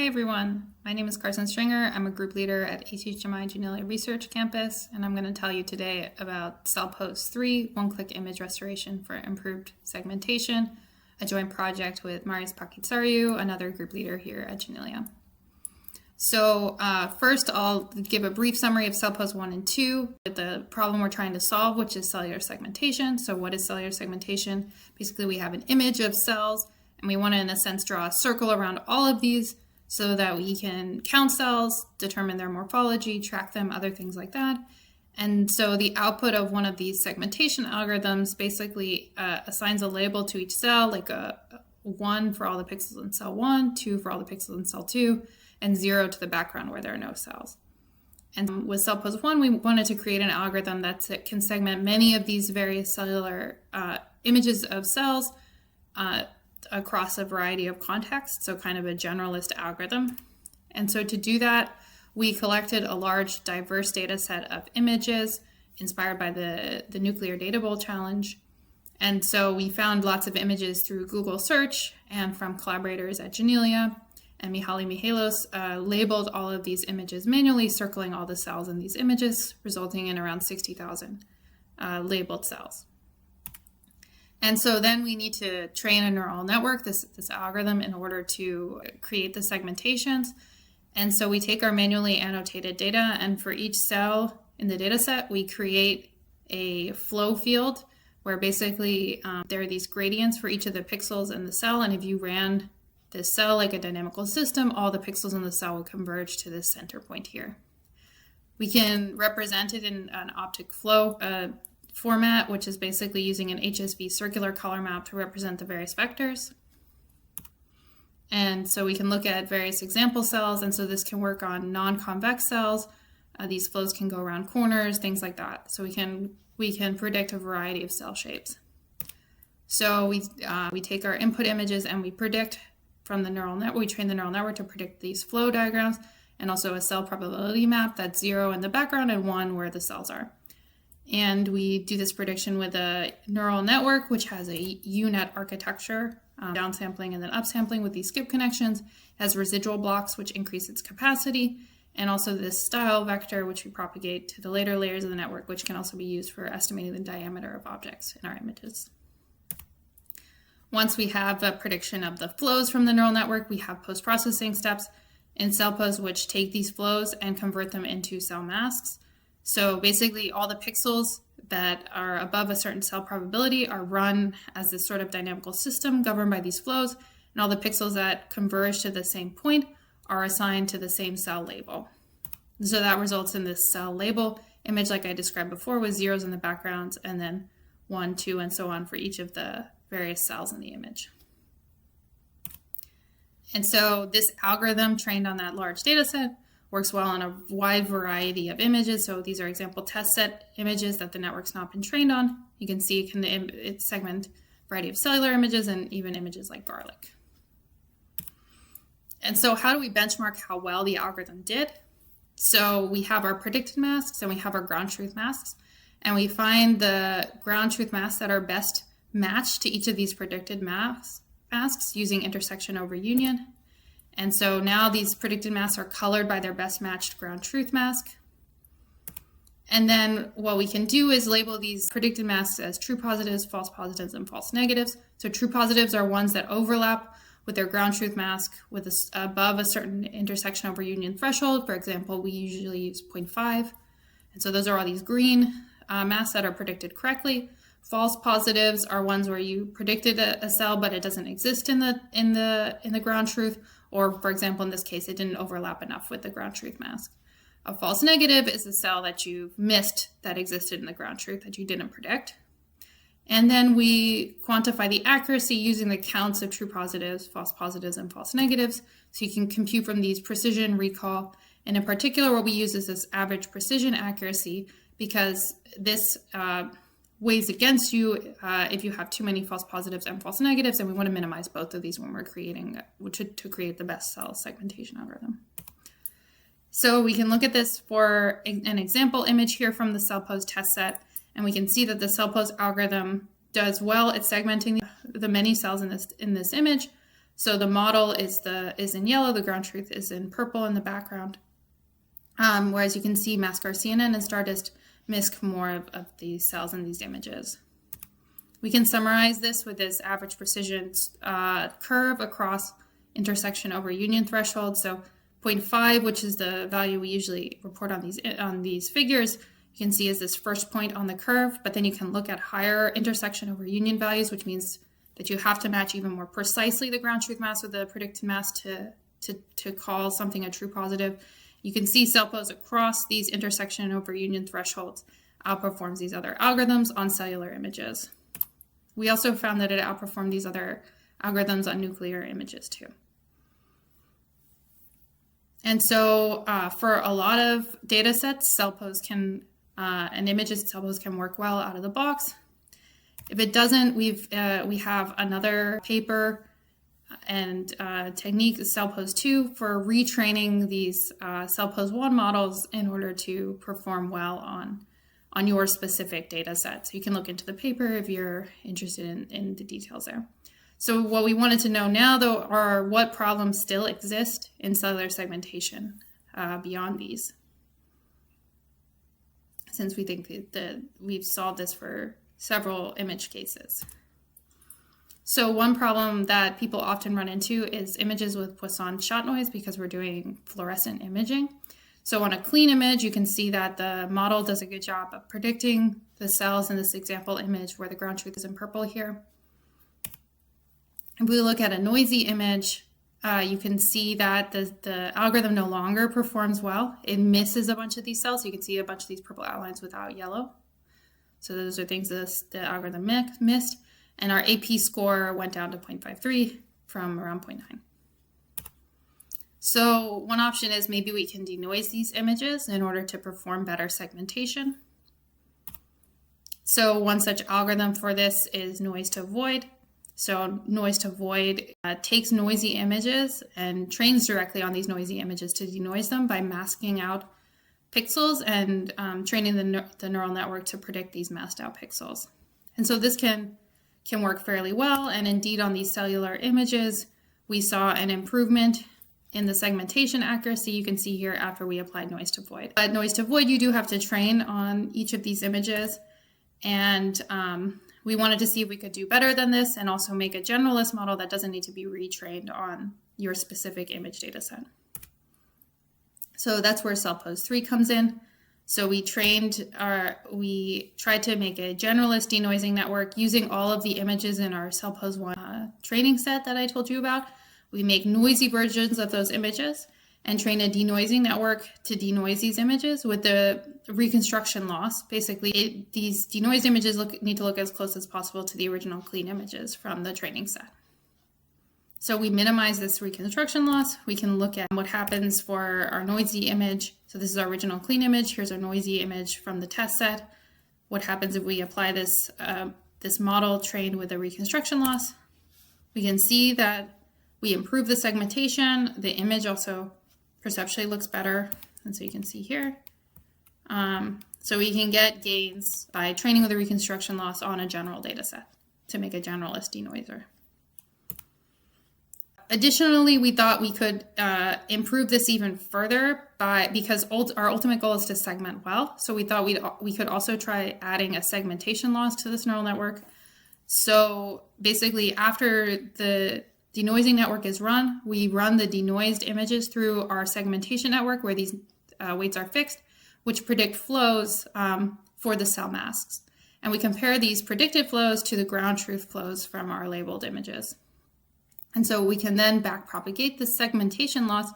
Hi everyone, my name is Carson Stringer. I'm a group leader at HHMI Janelia Research Campus, and I'm going to tell you today about Cellpose3 one-click image restoration for improved segmentation, a joint project with Marius Pakitsariou, another group leader here at Janelia. So first I'll give a brief summary of Cellpose 1 and 2 with the problem we're trying to solve, which is cellular segmentation. So what is cellular segmentation? Basically we have an image of cells and we want to, in a sense, draw a circle around all of these so that we can count cells, determine their morphology, track them, other things like that. And so the output of one of these segmentation algorithms basically assigns a label to each cell, like a 1 for all the pixels in cell 1, 2 for all the pixels in cell 2, and 0 to the background where there are no cells. And with Cellpose 1, we wanted to create an algorithm that can segment many of these various cellular images of cells across a variety of contexts, so kind of a generalist algorithm. And so to do that, we collected a large, diverse data set of images inspired by the Nuclear Data Bowl Challenge. And so we found lots of images through Google search and from collaborators at Janelia, and Mihaly Mihalos labeled all of these images manually, circling all the cells in these images, resulting in around 60,000 labeled cells. And so then we need to train a neural network, this algorithm, in order to create the segmentations. And so we take our manually annotated data, and for each cell in the data set, we create a flow field where basically there are these gradients for each of the pixels in the cell. And if you ran this cell like a dynamical system, all the pixels in the cell will converge to this center point here. We can represent it in an optic flow format, which is basically using an HSV circular color map to represent the various vectors. And so we can look at various example cells, and so this can work on non-convex cells. These flows can go around corners, things like that. So we can predict a variety of cell shapes. So we take our input images and we predict from the neural network. We train the neural network to predict these flow diagrams, and also a cell probability map that's 0 in the background and 1 where the cells are. And we do this prediction with a neural network, which has a UNet architecture, downsampling and then upsampling with these skip connections, has residual blocks, which increase its capacity, and also this style vector, which we propagate to the later layers of the network, which can also be used for estimating the diameter of objects in our images. Once we have a prediction of the flows from the neural network, we have post-processing steps in Cellpose, which take these flows and convert them into cell masks. So basically all the pixels that are above a certain cell probability are run as this sort of dynamical system governed by these flows, and all the pixels that converge to the same point are assigned to the same cell label. So that results in this cell label image like I described before, with zeros in the background and then 1, 2, and so on for each of the various cells in the image. And so this algorithm trained on that large data set works well on a wide variety of images. So these are example test set images that the network's not been trained on. You can see it segment a variety of cellular images and even images like garlic. And so how do we benchmark how well the algorithm did? So we have our predicted masks and we have our ground truth masks, and we find the ground truth masks that are best matched to each of these predicted masks using intersection over union. And so now these predicted masks are colored by their best matched ground truth mask. And then what we can do is label these predicted masks as true positives, and false negatives. So true positives are ones that overlap with their ground truth mask with above a certain intersection over union threshold. For example, we usually use 0.5. And so those are all these green masks that are predicted correctly. False positives are ones where you predicted a cell, but it doesn't exist in the ground truth. Or, for example, in this case, it didn't overlap enough with the ground truth mask. A false negative is a cell that you've missed that existed in the ground truth that you didn't predict. And then we quantify the accuracy using the counts of true positives, and false negatives. So you can compute from these precision, recall. And in particular, what we use is this average precision accuracy, because this weighs against you if you have too many false positives and false negatives, and we want to minimize both of these when we're creating to create the best cell segmentation algorithm. So we can look at this for an example image here from the Cellpose test set, and we can see that the Cellpose algorithm does well at segmenting the many cells in this image. So the model is in yellow, the ground truth is in purple in the background. Whereas you can see masked CNN and Stardust misc more of these cells in these images. We can summarize this with this average precision curve across intersection over union threshold. So 0.5, which is the value we usually report on these figures, you can see is this first point on the curve, but then you can look at higher intersection over union values, which means that you have to match even more precisely the ground truth mass with the predicted mass to call something a true positive. You can see Cellpose across these intersection over union thresholds outperforms these other algorithms on cellular images. We also found that it outperformed these other algorithms on nuclear images too. And so for a lot of data sets, Cellpose and images Cellpose can work well out of the box. If it doesn't, we have another paper and technique, Cellpose2, for retraining these Cellpose 1 models in order to perform well on your specific data set. So you can look into the paper if you're interested in the details there. So what we wanted to know now, though, are what problems still exist in cellular segmentation beyond these, since we think that we've solved this for several image cases. So one problem that people often run into is images with Poisson shot noise because we're doing fluorescent imaging. So on a clean image, you can see that the model does a good job of predicting the cells in this example image where the ground truth is in purple here. If we look at a noisy image, you can see that the algorithm no longer performs well. It misses a bunch of these cells. So you can see a bunch of these purple outlines without yellow. So those are things that the algorithm missed. And our AP score went down to 0.53 from around 0.9. So one option is maybe we can denoise these images in order to perform better segmentation. So one such algorithm for this is noise to void. So noise to void takes noisy images and trains directly on these noisy images to denoise them by masking out pixels and training the neural network to predict these masked out pixels. And so this can work fairly well. And indeed on these cellular images, we saw an improvement in the segmentation accuracy. You can see here after we applied noise to void. But noise to void, you do have to train on each of these images. And we wanted to see if we could do better than this and also make a generalist model that doesn't need to be retrained on your specific image data set. So that's where Cellpose3 comes in. So we tried to make a generalist denoising network using all of the images in our Cellpose 1 training set that I told you about. We make noisy versions of those images and train a denoising network to denoise these images with the reconstruction loss. Basically, these denoised images need to look as close as possible to the original clean images from the training set. So we minimize this reconstruction loss. We can look at what happens for our noisy image. So this is our original clean image. Here's our noisy image from the test set. What happens if we apply this model trained with a reconstruction loss? We can see that we improve the segmentation. The image also perceptually looks better. And so you can see here. So we can get gains by training with a reconstruction loss on a general data set to make a generalist denoiser. Additionally, we thought we could improve this even further because our ultimate goal is to segment well. So we thought we could also try adding a segmentation loss to this neural network. So basically, after the denoising network is run, we run the denoised images through our segmentation network where these weights are fixed, which predict flows for the cell masks. And we compare these predicted flows to the ground truth flows from our labeled images. And so we can then backpropagate the segmentation loss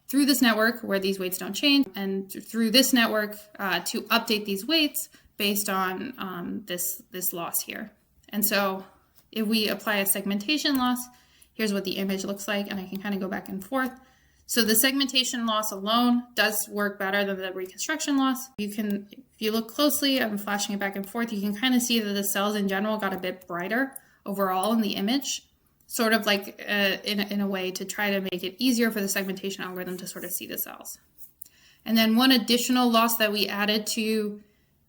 through this network where these weights don't change, and through this network to update these weights based on this loss here. And so if we apply a segmentation loss, here's what the image looks like, and I can kind of go back and forth. So the segmentation loss alone does work better than the reconstruction loss. If you look closely, I'm flashing it back and forth, you can kind of see that the cells in general got a bit brighter overall in the image, sort of like in a way to try to make it easier for the segmentation algorithm to sort of see the cells. And then one additional loss that we added to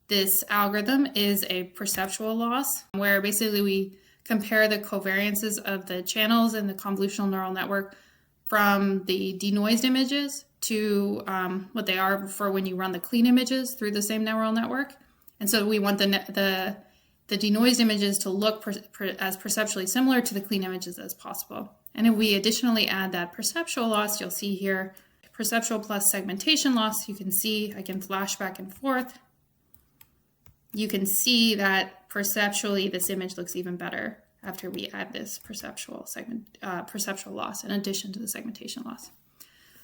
this algorithm is a perceptual loss, where basically we compare the covariances of the channels in the convolutional neural network from the denoised images to what they are for when you run the clean images through the same neural network. And so we want the denoised images to look as perceptually similar to the clean images as possible. And if we additionally add that perceptual loss, you'll see here, perceptual plus segmentation loss, you can see, I can flash back and forth. You can see that perceptually this image looks even better after we add this perceptual loss in addition to the segmentation loss.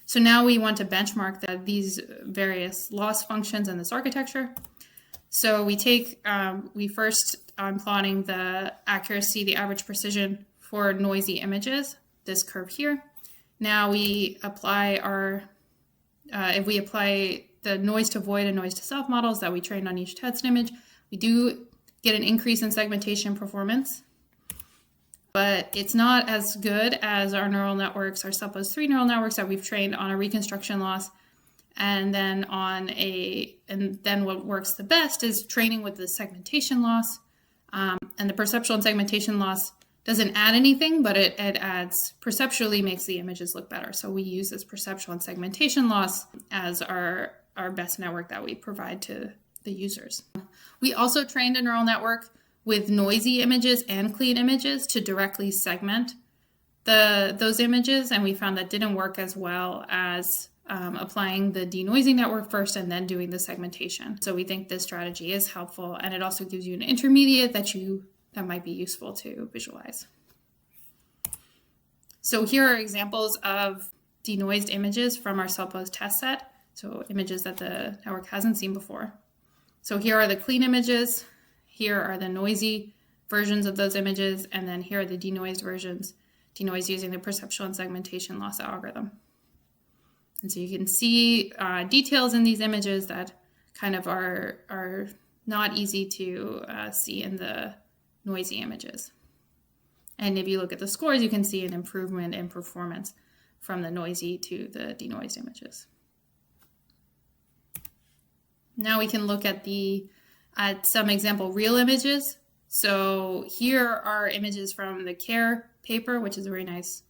So now we want to benchmark these various loss functions in this architecture. So we first, I'm plotting the accuracy, the average precision for noisy images, this curve here. Now we apply if we apply the noise to void and noise to self models that we trained on each test image, we do get an increase in segmentation performance, but it's not as good as our neural networks, our Cellpose3 neural networks that we've trained on a reconstruction loss. And then what works the best is training with the segmentation loss. And the perceptual and segmentation loss doesn't add anything, but it adds, perceptually makes the images look better. So we use this perceptual and segmentation loss as our best network that we provide to the users. We also trained a neural network with noisy images and clean images to directly segment those images, and we found that didn't work as well as applying the denoising network first and then doing the segmentation. So we think this strategy is helpful, and it also gives you an intermediate that might be useful to visualize. So here are examples of denoised images from our Cellpose test set, so images that the network hasn't seen before. So here are the clean images, here are the noisy versions of those images, and then here are the denoised versions, denoised using the perceptual and segmentation loss algorithm. And so you can see details in these images that kind of are not easy to see in the noisy images. And if you look at the scores, you can see an improvement in performance from the noisy to the denoised images. Now we can look at some example real images. So here are images from the CARE paper, which is a very nice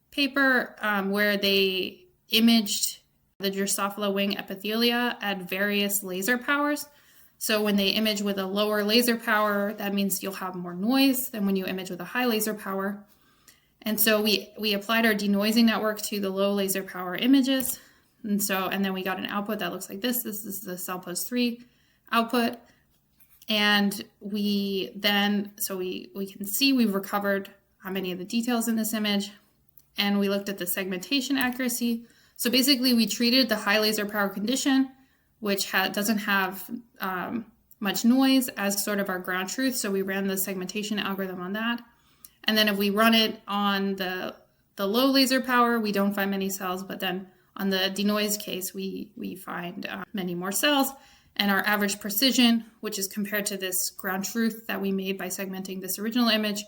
paper, where they imaged the Drosophila wing epithelia at various laser powers. So when they image with a lower laser power, that means you'll have more noise than when you image with a high laser power. And so we applied our denoising network to the low laser power images. And then we got an output that looks like this. This is the Cellpose3 output. And we can see we've recovered many of the details in this image. And we looked at the segmentation accuracy. So basically we treated the high laser power condition, which doesn't have much noise, as sort of our ground truth. So we ran the segmentation algorithm on that. And then if we run it on the low laser power, we don't find many cells, but then on the denoise case, we find many more cells. And our average precision, which is compared to this ground truth that we made by segmenting this original image,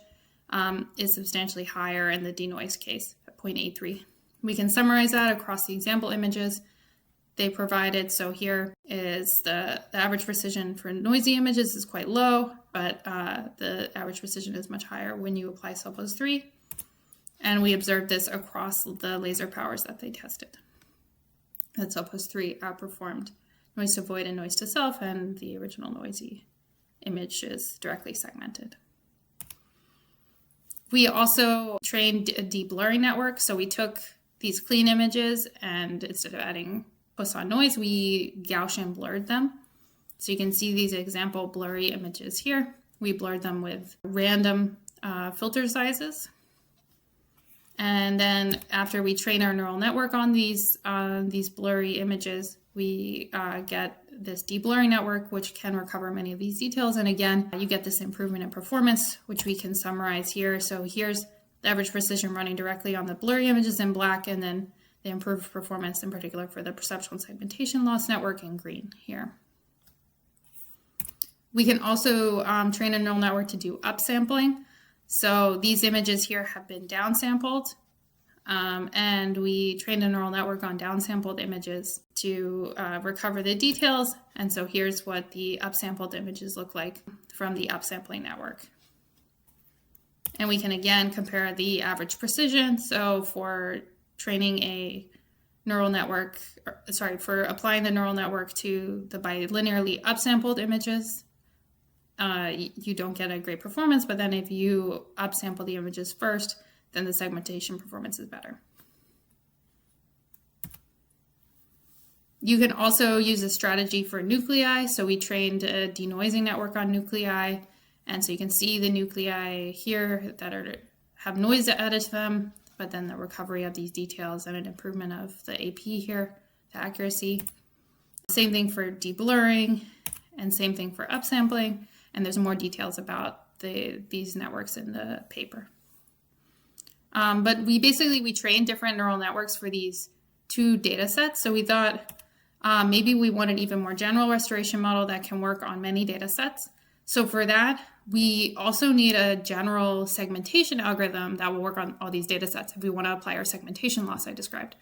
is substantially higher in the denoise case at 0.83. We can summarize that across the example images they provided. So here is the average precision for noisy images is quite low, but the average precision is much higher when you apply Cellpose3. And we observed this across the laser powers that they tested. That Cellpose3 outperformed noise to void and noise to self, and the original noisy image is directly segmented. We also trained a deblurring network. So we took these clean images, and instead of adding Poisson noise, we Gaussian blurred them. So you can see these example blurry images here. We blurred them with random filter sizes. And then after we train our neural network on these blurry images, we get this deblurring network, which can recover many of these details. And again, you get this improvement in performance, which we can summarize here. So here's the average precision running directly on the blurry images in black, and then the improved performance in particular for the perceptual and segmentation loss network in green here. We can also train a neural network to do upsampling. So these images here have been downsampled, and we trained a neural network on downsampled images to recover the details. And so here's what the upsampled images look like from the upsampling network. And we can again compare the average precision. So for training a neural network, for applying the neural network to the bilinearly upsampled images, you don't get a great performance, but then if you upsample the images first, then the segmentation performance is better. You can also use a strategy for nuclei. So we trained a denoising network on nuclei. And so you can see the nuclei here that have noise added to them, but then the recovery of these details and an improvement of the AP here, the accuracy. Same thing for deblurring and same thing for upsampling. And there's more details about these networks in the paper. But we trained different neural networks for these two data sets. So we thought maybe we want an even more general restoration model that can work on many data sets. So for that, we also need a general segmentation algorithm that will work on all these data sets if we want to apply our segmentation loss I described.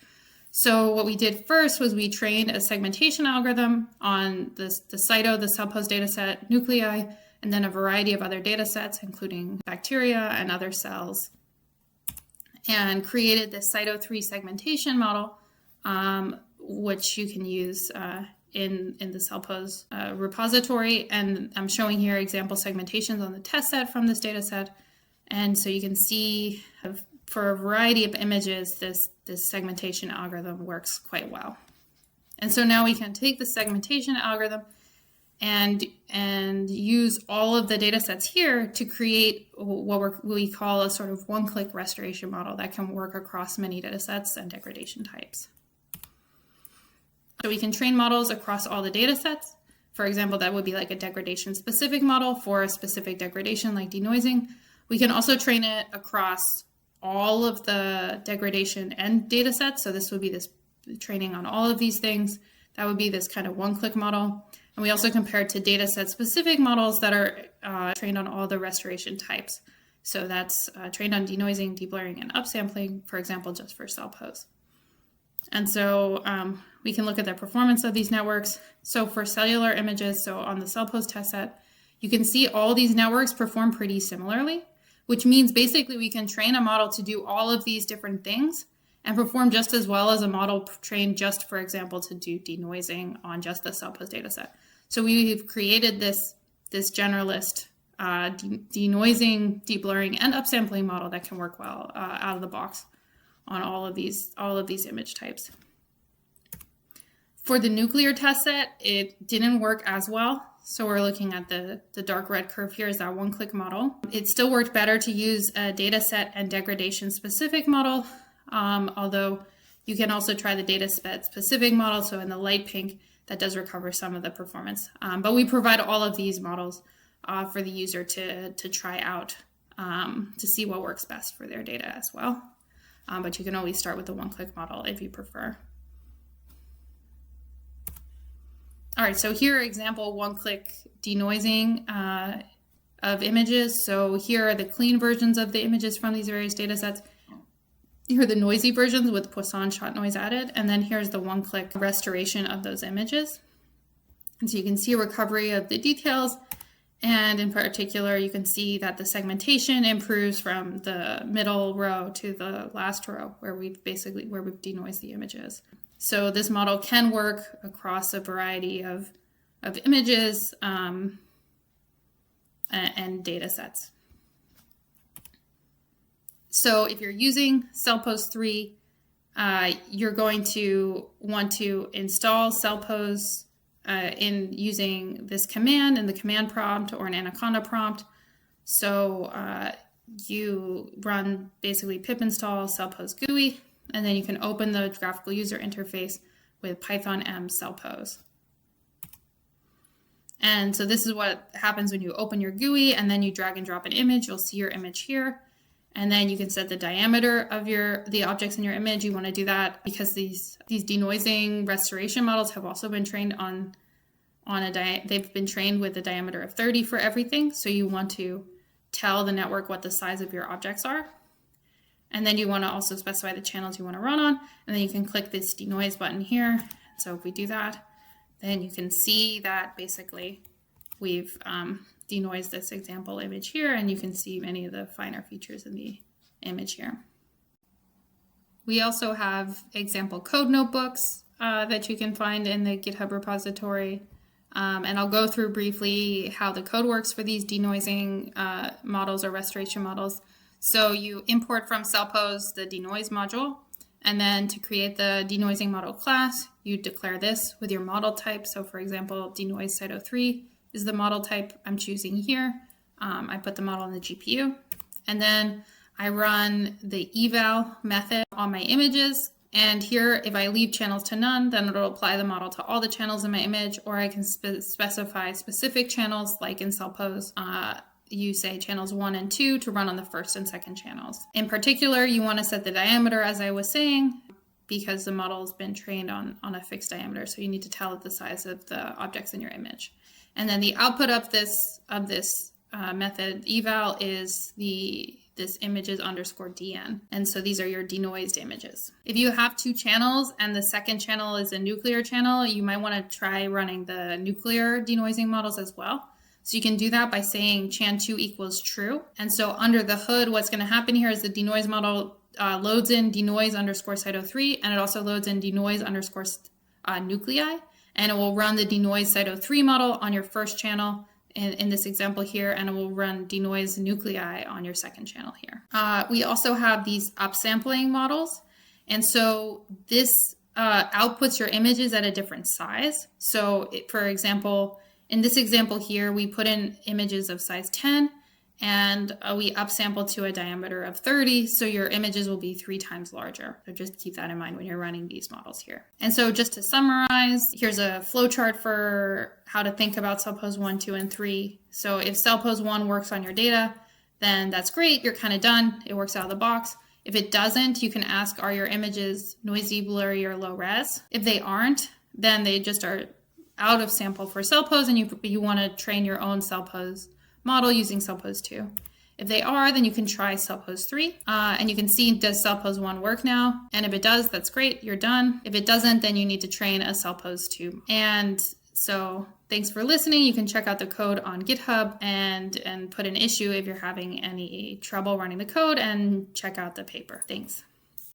So what we did first was we trained a segmentation algorithm on the Cellpose dataset, nuclei, and then a variety of other data sets, including bacteria and other cells, and created this Cyto3 segmentation model, which you can use in the Cellpose repository. And I'm showing here example segmentations on the test set from this data set. And so you can see for a variety of images, this segmentation algorithm works quite well. And so now we can take the segmentation algorithm and use all of the data sets here to create what we call a sort of one-click restoration model that can work across many data sets and degradation types. So we can train models across all the data sets. For example, that would be like a degradation specific model for a specific degradation like denoising. We can also train it across all of the degradation and data sets. So this would be this training on all of these things. That would be this kind of one-click model. And we also compare it to data set specific models that are trained on all the restoration types. So that's trained on denoising, deblurring, and upsampling, for example, just for Cellpose. And so we can look at the performance of these networks. So for cellular images, so on the Cellpose test set, you can see all these networks perform pretty similarly, which means basically we can train a model to do all of these different things and perform just as well as a model trained just, for example, to do denoising on just the Cellpose dataset. So we've created this generalist denoising, deblurring, and upsampling model that can work well out of the box on all of these image types. For the nuclear test set, it didn't work as well. So we're looking at the dark red curve here is that one-click model. It still worked better to use a data set and degradation specific model, although you can also try the data set specific model. So in the light pink, that does recover some of the performance. But we provide all of these models for the user to try out to see what works best for their data as well. But you can always start with the one-click model if you prefer. All right, so here example one-click denoising of images. So here are the clean versions of the images from these various data sets. Here are the noisy versions with Poisson shot noise added. And then here's the one-click restoration of those images. And so you can see a recovery of the details. And in particular, you can see that the segmentation improves from the middle row to the last row where we've denoised the images. So this model can work across a variety of images and data sets. So if you're using Cellpose3, you're going to want to install Cellpose in using this command in the command prompt or an Anaconda prompt. So you run basically pip install Cellpose GUI, and then you can open the graphical user interface with Python m Cellpose. And so this is what happens when you open your GUI and then you drag and drop an image. You'll see your image here. And then you can set the diameter of the objects in your image. You want to do that because these denoising restoration models have also been trained they've been trained with a diameter of 30 for everything. So you want to tell the network what the size of your objects are. And then you want to also specify the channels you want to run on. And then you can click this denoise button here. So if we do that, then you can see that basically we've denoise this example image here, and you can see many of the finer features in the image here. We also have example code notebooks that you can find in the GitHub repository. And I'll go through briefly how the code works for these denoising models or restoration models. So you import from Cellpose the denoise module, and then to create the denoising model class, you declare this with your model type. So for example, denoise Cyto3 is the model type I'm choosing here. I put the model in the GPU, and then I run the eval method on my images. And here, if I leave channels to none, then it'll apply the model to all the channels in my image, or I can specify specific channels, like in Cellpose, you say channels 1 and 2 to run on the first and second channels. In particular, you want to set the diameter, as I was saying, because the model has been trained on a fixed diameter. So you need to tell it the size of the objects in your image. And then the output of this method eval is this images underscore dn. And so these are your denoised images. If you have two channels and the second channel is a nuclear channel, you might want to try running the nuclear denoising models as well. So you can do that by saying chan2 equals true. And so under the hood, what's going to happen here is the denoise model loads in denoise underscore Cyto3, and it also loads in denoise underscore nuclei, and it will run the denoise Cyto3 model on your first channel in this example here, and it will run denoise nuclei on your second channel here. We also have these upsampling models, and so this outputs your images at a different size. So for example, in this example here, we put in images of size 10, and we upsample to a diameter of 30, so your images will be 3 times larger. So just keep that in mind when you're running these models here. And so just to summarize, here's a flowchart for how to think about Cellpose 1, 2, and 3. So if Cellpose 1 works on your data, then that's great, you're kind of done, it works out of the box. If it doesn't, you can ask, are your images noisy, blurry, or low res? If they aren't, then they just are out of sample for Cellpose, and you want to train your own Cellpose model using Cellpose 2. If they are, then you can try Cellpose 3, and you can see, does Cellpose 1 work now? And if it does, that's great, you're done. If it doesn't, then you need to train a Cellpose 2. And so thanks for listening. You can check out the code on GitHub and put an issue if you're having any trouble running the code, and check out the paper. Thanks.